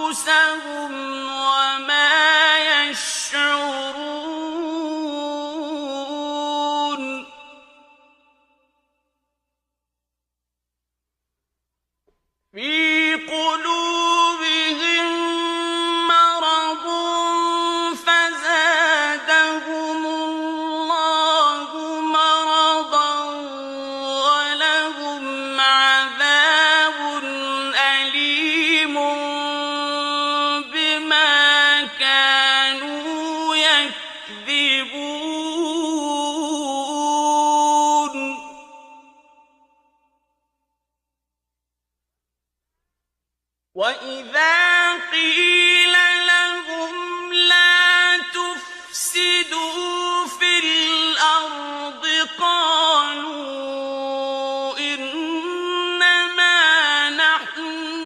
أنفسهم وما يشعرون في قلوبهم مرض فزادهم الله مرضا ولهم عذاب أليم بما كانوا يكذبون وَإِذَا قِيلَ